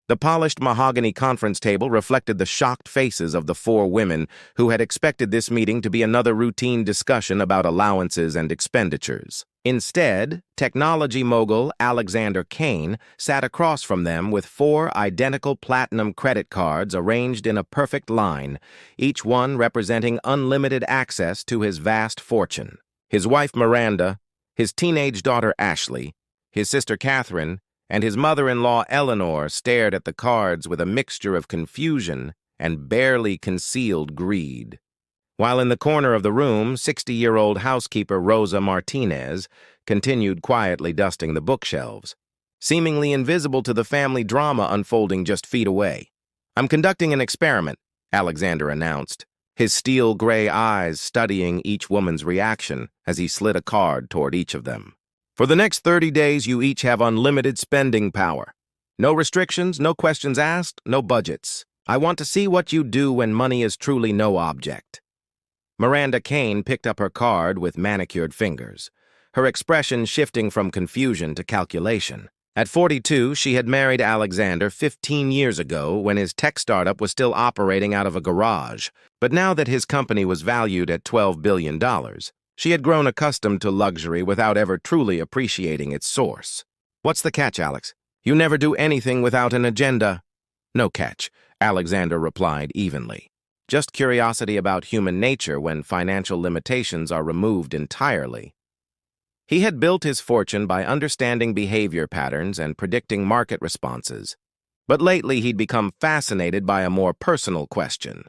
The polished mahogany conference table reflected the shocked faces of the four women who had expected this meeting to be another routine discussion about allowances and expenditures. Instead, technology mogul Alexander Kane sat across from them with four identical platinum credit cards arranged in a perfect line, each one representing unlimited access to his vast fortune. His wife Miranda, his teenage daughter Ashley, his sister Catherine, and his mother-in-law Eleanor stared at the cards with a mixture of confusion and barely concealed greed. While in the corner of the room, 60-year-old housekeeper Rosa Martinez continued quietly dusting the bookshelves, seemingly invisible to the family drama unfolding just feet away. "I'm conducting an experiment," Alexander announced, his steel-gray eyes studying each woman's reaction as he slid a card toward each of them. "For the next 30 days, you each have unlimited spending power. No restrictions, no questions asked, no budgets. I want to see what you do when money is truly no object." Miranda Kane picked up her card with manicured fingers, her expression shifting from confusion to calculation. At 42, she had married Alexander 15 years ago when his tech startup was still operating out of a garage. But now that his company was valued at $12 billion, she had grown accustomed to luxury without ever truly appreciating its source. "What's the catch, Alex? You never do anything without an agenda." "No catch," Alexander replied evenly. "Just curiosity about human nature when financial limitations are removed entirely." He had built his fortune by understanding behavior patterns and predicting market responses. But lately he'd become fascinated by a more personal question.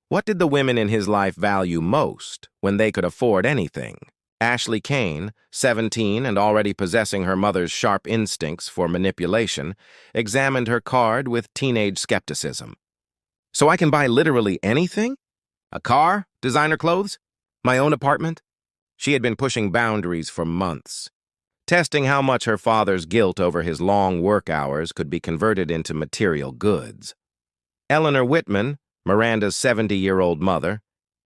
What did the women in his life value most when they could afford anything? Ashley Kane, 17 and already possessing her mother's sharp instincts for manipulation, examined her card with teenage skepticism. "So I can buy literally anything? A car? Designer clothes? My own apartment?" She had been pushing boundaries for months, testing how much her father's guilt over his long work hours could be converted into material goods. Eleanor Whitman, Miranda's 70-year-old mother,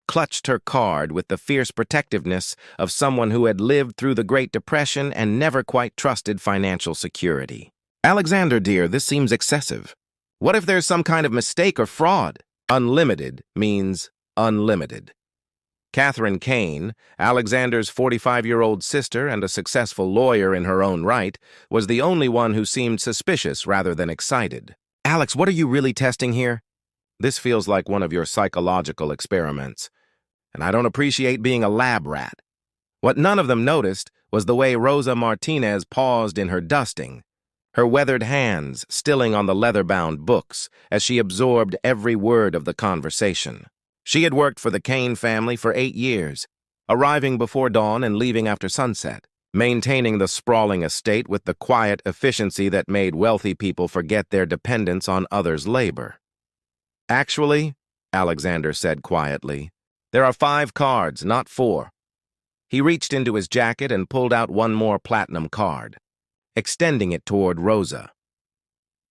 clutched her card with the fierce protectiveness of someone who had lived through the Great Depression and never quite trusted financial security. "Alexander, dear, this seems excessive. What if there's some kind of mistake or fraud?" Unlimited means unlimited. Catherine Kane, Alexander's 45-year-old sister and a successful lawyer in her own right, was the only one who seemed suspicious rather than excited. "Alex, what are you really testing here? This feels like one of your psychological experiments, and I don't appreciate being a lab rat." What none of them noticed was the way Rosa Martinez paused in her dusting, her weathered hands stilling on the leather-bound books as she absorbed every word of the conversation. She had worked for the Kane family for 8 years, arriving before dawn and leaving after sunset, maintaining the sprawling estate with the quiet efficiency that made wealthy people forget their dependence on others' labor. "Actually," Alexander said quietly, "there are 5 cards, not 4. He reached into his jacket and pulled out one more platinum card, extending it toward Rosa.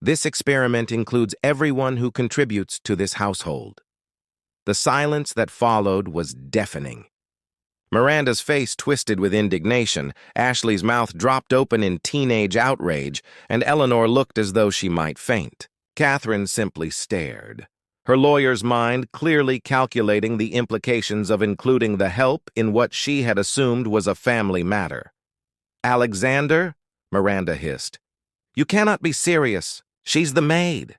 "This experiment includes everyone who contributes to this household." The silence that followed was deafening. Miranda's face twisted with indignation, Ashley's mouth dropped open in teenage outrage, and Eleanor looked as though she might faint. Catherine simply stared, her lawyer's mind clearly calculating the implications of including the help in what she had assumed was a family matter. "Alexander," Miranda hissed, "you cannot be serious. She's the maid."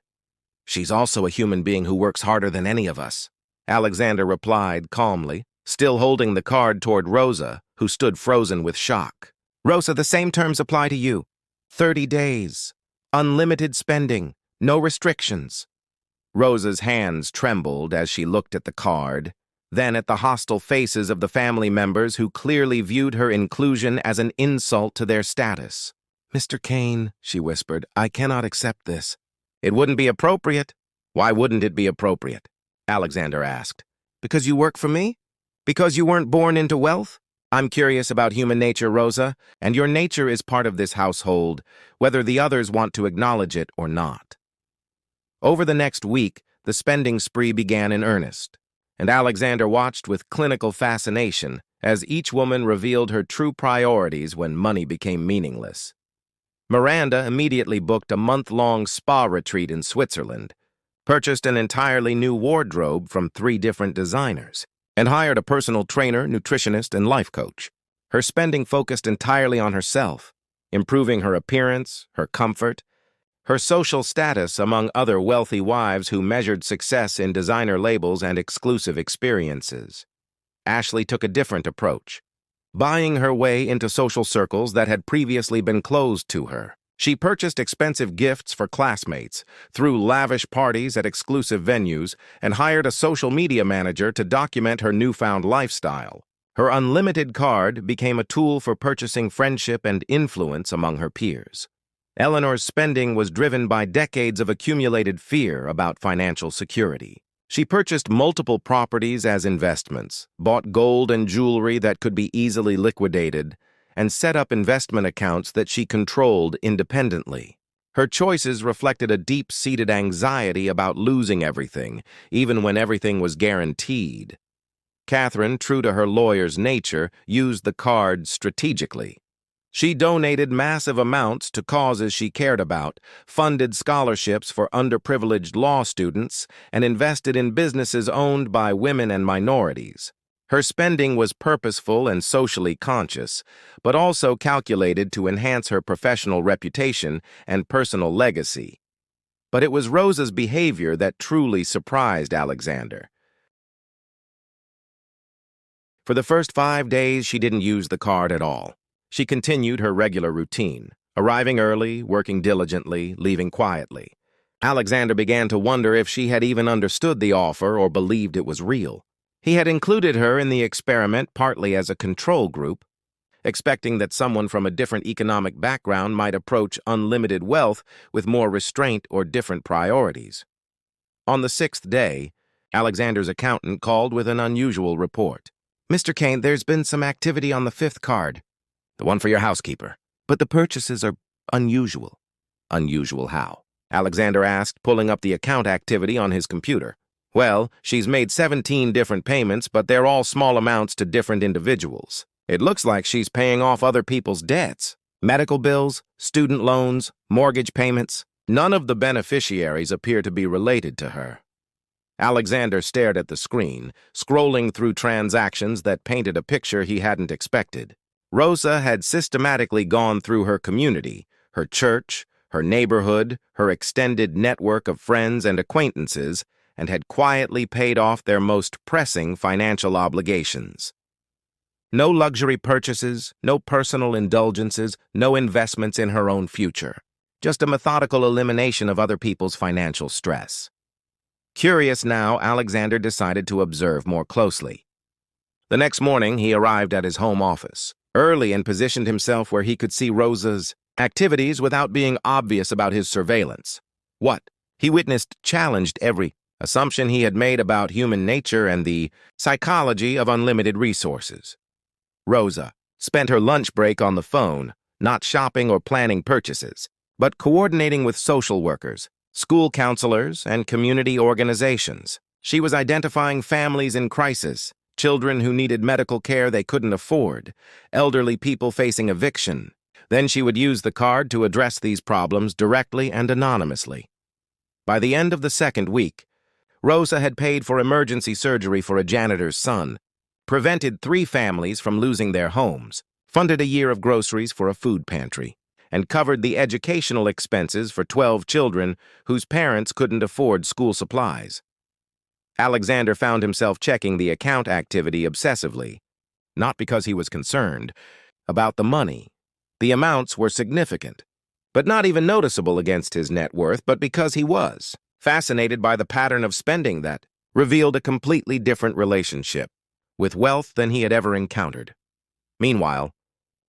"She's also a human being who works harder than any of us," Alexander replied calmly, still holding the card toward Rosa, who stood frozen with shock. "Rosa, the same terms apply to you. 30 days. Unlimited spending. No restrictions." Rosa's hands trembled as she looked at the card, then at the hostile faces of the family members who clearly viewed her inclusion as an insult to their status. "Mr. Kane," she whispered, "I cannot accept this." "It wouldn't be appropriate." "Why wouldn't it be appropriate?" Alexander asked. "Because you work for me? Because you weren't born into wealth? I'm curious about human nature, Rosa, and your nature is part of this household, whether the others want to acknowledge it or not." Over the next week, the spending spree began in earnest, and Alexander watched with clinical fascination as each woman revealed her true priorities when money became meaningless. Miranda immediately booked a month-long spa retreat in Switzerland, purchased an entirely new wardrobe from 3 different designers, and hired a personal trainer, nutritionist, and life coach. Her spending focused entirely on herself, improving her appearance, her comfort, her social status among other wealthy wives who measured success in designer labels and exclusive experiences. Ashley took a different approach, buying her way into social circles that had previously been closed to her. She purchased expensive gifts for classmates, threw lavish parties at exclusive venues, and hired a social media manager to document her newfound lifestyle. Her unlimited card became a tool for purchasing friendship and influence among her peers. Eleanor's spending was driven by decades of accumulated fear about financial security. She purchased multiple properties as investments, bought gold and jewelry that could be easily liquidated, and set up investment accounts that she controlled independently. Her choices reflected a deep-seated anxiety about losing everything, even when everything was guaranteed. Catherine, true to her lawyer's nature, used the card strategically. She donated massive amounts to causes she cared about, funded scholarships for underprivileged law students, and invested in businesses owned by women and minorities. Her spending was purposeful and socially conscious, but also calculated to enhance her professional reputation and personal legacy. But it was Rosa's behavior that truly surprised Alexander. For the first 5 days, she didn't use the card at all. She continued her regular routine, arriving early, working diligently, leaving quietly. Alexander began to wonder if she had even understood the offer or believed it was real. He had included her in the experiment partly as a control group, expecting that someone from a different economic background might approach unlimited wealth with more restraint or different priorities. On the 6th day, Alexander's accountant called with an unusual report. "Mr. Kane, there's been some activity on the 5th card. The one for your housekeeper. But the purchases are unusual." "Unusual how?" Alexander asked, pulling up the account activity on his computer. "Well, she's made 17 different payments, but they're all small amounts to different individuals. It looks like she's paying off other people's debts. Medical bills, student loans, mortgage payments. None of the beneficiaries appear to be related to her." Alexander stared at the screen, scrolling through transactions that painted a picture he hadn't expected. Rosa had systematically gone through her community, her church, her neighborhood, her extended network of friends and acquaintances, and had quietly paid off their most pressing financial obligations. No luxury purchases, no personal indulgences, no investments in her own future. Just a methodical elimination of other people's financial stress. Curious now, Alexander decided to observe more closely. The next morning, he arrived at his home office early and positioned himself where he could see Rosa's activities without being obvious about his surveillance. What he witnessed challenged every assumption he had made about human nature and the psychology of unlimited resources. Rosa spent her lunch break on the phone, not shopping or planning purchases, but coordinating with social workers, school counselors, and community organizations. She was identifying families in crisis, children who needed medical care they couldn't afford, elderly people facing eviction. Then she would use the card to address these problems directly and anonymously. By the end of the 2nd week, Rosa had paid for emergency surgery for a janitor's son, prevented 3 families from losing their homes, funded a year of groceries for a food pantry, and covered the educational expenses for 12 children whose parents couldn't afford school supplies. Alexander found himself checking the account activity obsessively, not because he was concerned about the money. The amounts were significant, but not even noticeable against his net worth, but because he was fascinated by the pattern of spending that revealed a completely different relationship with wealth than he had ever encountered. Meanwhile,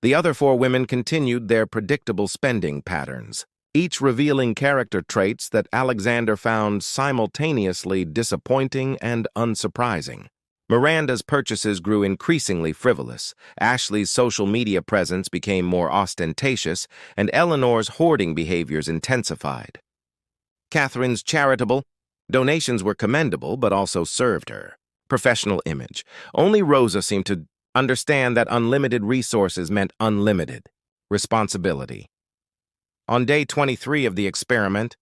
the other 4 women continued their predictable spending patterns, each revealing character traits that Alexander found simultaneously disappointing and unsurprising. Miranda's purchases grew increasingly frivolous, Ashley's social media presence became more ostentatious, and Eleanor's hoarding behaviors intensified. Catherine's charitable donations were commendable, but also served her professional image. Only Rosa seemed to understand that unlimited resources meant unlimited responsibility. On day 23 of the experiment,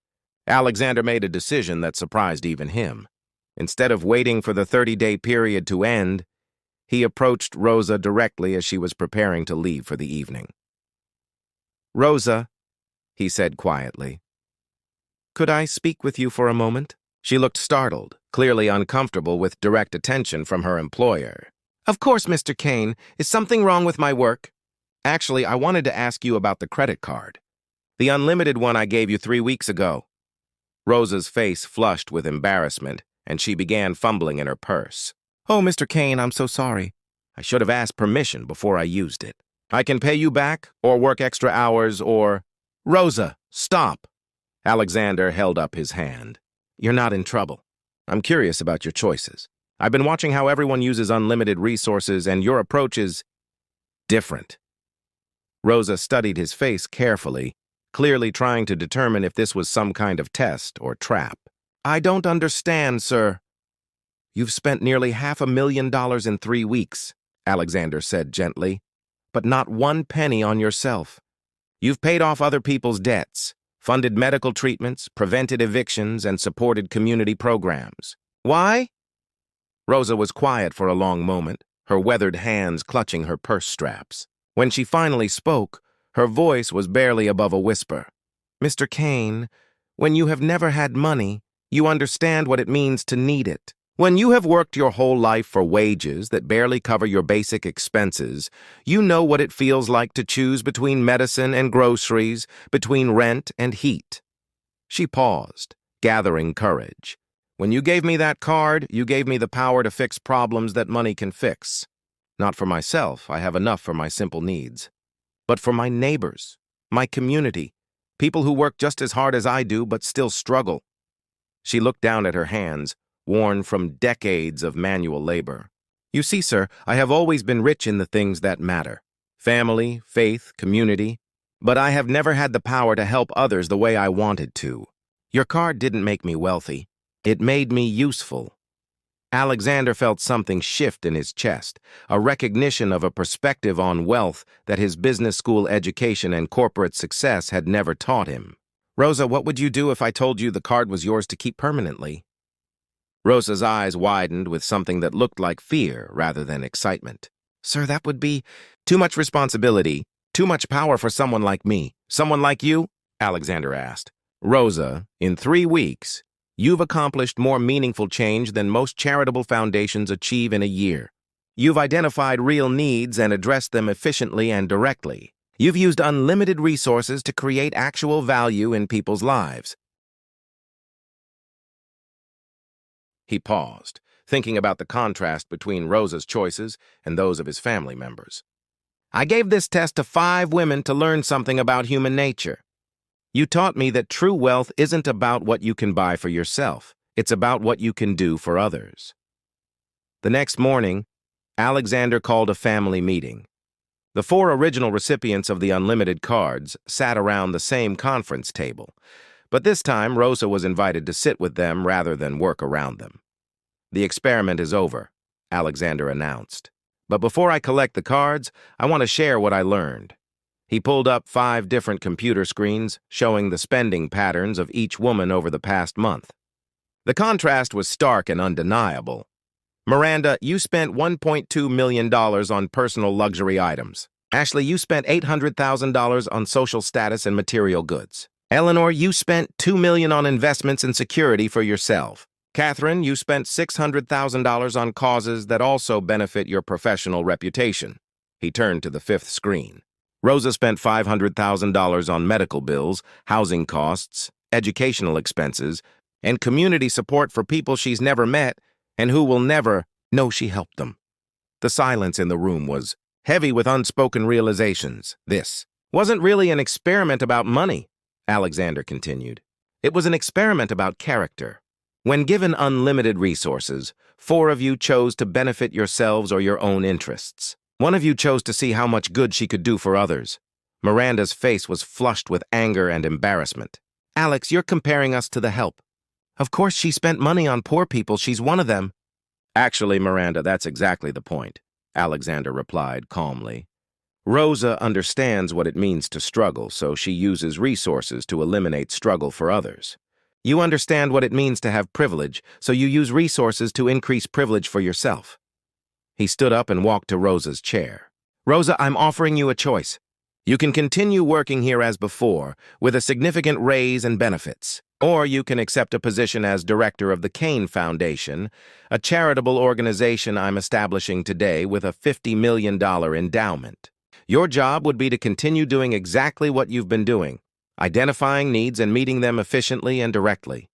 Alexander made a decision that surprised even him. Instead of waiting for the 30-day period to end, he approached Rosa directly as she was preparing to leave for the evening. "Rosa," he said quietly, "could I speak with you for a moment?" She looked startled, clearly uncomfortable with direct attention from her employer. "Of course, Mr. Kane. Is something wrong with my work?" "Actually, I wanted to ask you about the credit card. The unlimited one I gave you 3 weeks ago." Rosa's face flushed with embarrassment, and she began fumbling in her purse. "Oh, Mr. Kane, I'm so sorry. I should have asked permission before I used it. I can pay you back, or work extra hours, or—" "Rosa, stop!" Alexander held up his hand. "You're not in trouble. I'm curious about your choices. I've been watching how everyone uses unlimited resources, and your approach is different." Rosa studied his face carefully, clearly trying to determine if this was some kind of test or trap. "I don't understand, sir." "You've spent nearly $500,000 in 3 weeks," Alexander said gently, "but not 1 penny on yourself. You've paid off other people's debts, funded medical treatments, prevented evictions, and supported community programs. Why?" Rosa was quiet for a long moment, her weathered hands clutching her purse straps. When she finally spoke, her voice was barely above a whisper. "Mr. Kane, when you have never had money, you understand what it means to need it. When you have worked your whole life for wages that barely cover your basic expenses, you know what it feels like to choose between medicine and groceries, between rent and heat." She paused, gathering courage. "When you gave me that card, you gave me the power to fix problems that money can fix. Not for myself, I have enough for my simple needs. But for my neighbors, my community, people who work just as hard as I do but still struggle." She looked down at her hands, worn from decades of manual labor. "You see, sir, I have always been rich in the things that matter. Family, faith, community. But I have never had the power to help others the way I wanted to. Your card didn't make me wealthy. It made me useful." Alexander felt something shift in his chest, a recognition of a perspective on wealth that his business school education and corporate success had never taught him. "Rosa, what would you do if I told you the card was yours to keep permanently?" Rosa's eyes widened with something that looked like fear rather than excitement. "Sir, that would be too much responsibility, too much power for someone like me. Someone like you?" Alexander asked. "Rosa, in 3 weeks, you've accomplished more meaningful change than most charitable foundations achieve in a year. You've identified real needs and addressed them efficiently and directly. You've used unlimited resources to create actual value in people's lives." He paused, thinking about the contrast between Rosa's choices and those of his family members. "I gave this test to 5 women to learn something about human nature. You taught me that true wealth isn't about what you can buy for yourself. It's about what you can do for others." The next morning, Alexander called a family meeting. The 4 original recipients of the unlimited cards sat around the same conference table, but this time Rosa was invited to sit with them rather than work around them. "The experiment is over," Alexander announced. "But before I collect the cards, I want to share what I learned." He pulled up 5 different computer screens showing the spending patterns of each woman over the past month. The contrast was stark and undeniable. "Miranda, you spent $1.2 million on personal luxury items. Ashley, you spent $800,000 on social status and material goods. Eleanor, you spent $2 million on investments and security for yourself. Catherine, you spent $600,000 on causes that also benefit your professional reputation." He turned to the 5th screen. "Rosa spent $500,000 on medical bills, housing costs, educational expenses, and community support for people she's never met and who will never know she helped them." The silence in the room was heavy with unspoken realizations. "This wasn't really an experiment about money," Alexander continued. "It was an experiment about character. When given unlimited resources, 4 of you chose to benefit yourselves or your own interests. 1 of you chose to see how much good she could do for others." Miranda's face was flushed with anger and embarrassment. "Alex, you're comparing us to the help. Of course she spent money on poor people. She's one of them." "Actually, Miranda, that's exactly the point," Alexander replied calmly. Rosa understands what it means to struggle, so she uses resources to eliminate struggle for others. You understand what it means to have privilege, so you use resources to increase privilege for yourself. He stood up and walked to Rosa's chair. Rosa, I'm offering you a choice. You can continue working here as before, with a significant raise and benefits. Or you can accept a position as director of the Kane Foundation, a charitable organization I'm establishing today with a $50 million endowment. Your job would be to continue doing exactly what you've been doing, identifying needs and meeting them efficiently and directly.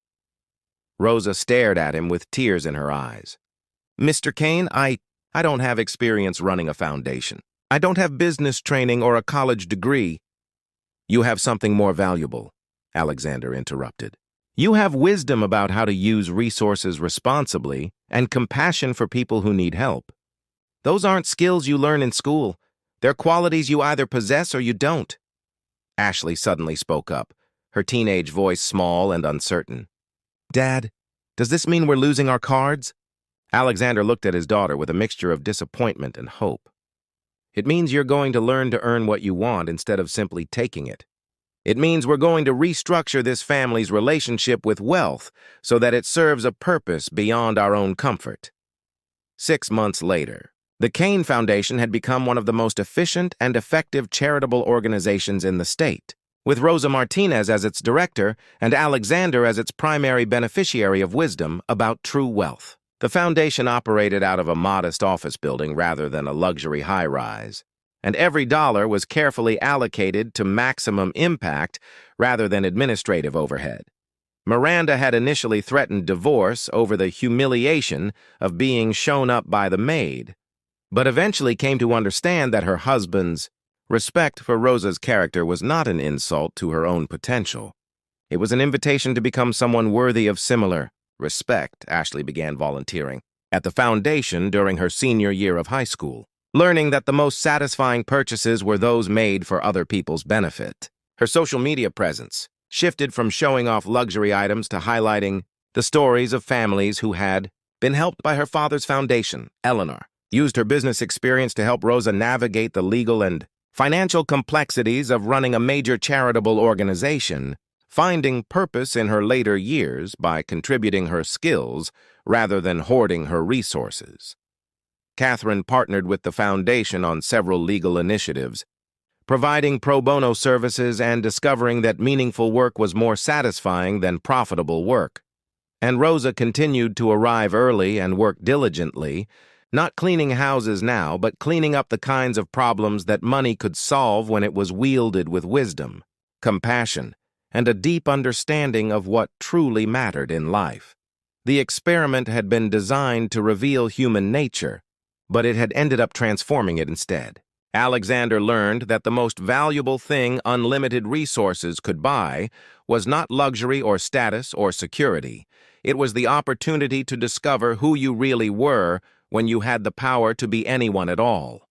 Rosa stared at him with tears in her eyes. Mr. Kane, I don't have experience running a foundation. I don't have business training or a college degree. You have something more valuable, Alexander interrupted. You have wisdom about how to use resources responsibly and compassion for people who need help. Those aren't skills you learn in school. They're qualities you either possess or you don't. Ashley suddenly spoke up, her teenage voice small and uncertain. Dad, does this mean we're losing our cards? Alexander looked at his daughter with a mixture of disappointment and hope. It means you're going to learn to earn what you want instead of simply taking it. It means we're going to restructure this family's relationship with wealth so that it serves a purpose beyond our own comfort. 6 months later, the Kane Foundation had become one of the most efficient and effective charitable organizations in the state, with Rosa Martinez as its director and Alexander as its primary beneficiary of wisdom about true wealth. The foundation operated out of a modest office building rather than a luxury high-rise, and every dollar was carefully allocated to maximum impact rather than administrative overhead. Miranda had initially threatened divorce over the humiliation of being shown up by the maid, but eventually came to understand that her husband's respect for Rosa's character was not an insult to her own potential. It was an invitation to become someone worthy of similar respect. Ashley began volunteering at the foundation during her senior year of high school, learning that the most satisfying purchases were those made for other people's benefit. Her social media presence shifted from showing off luxury items to highlighting the stories of families who had been helped by her father's foundation. Eleanor used her business experience to help Rosa navigate the legal and financial complexities of running a major charitable organization, finding purpose in her later years by contributing her skills rather than hoarding her resources. Catherine partnered with the foundation on several legal initiatives, providing pro bono services and discovering that meaningful work was more satisfying than profitable work. And Rosa continued to arrive early and work diligently, not cleaning houses now, but cleaning up the kinds of problems that money could solve when it was wielded with wisdom, compassion, and a deep understanding of what truly mattered in life. The experiment had been designed to reveal human nature, but it had ended up transforming it instead. Alexander learned that the most valuable thing unlimited resources could buy was not luxury or status or security. It was the opportunity to discover who you really were when you had the power to be anyone at all.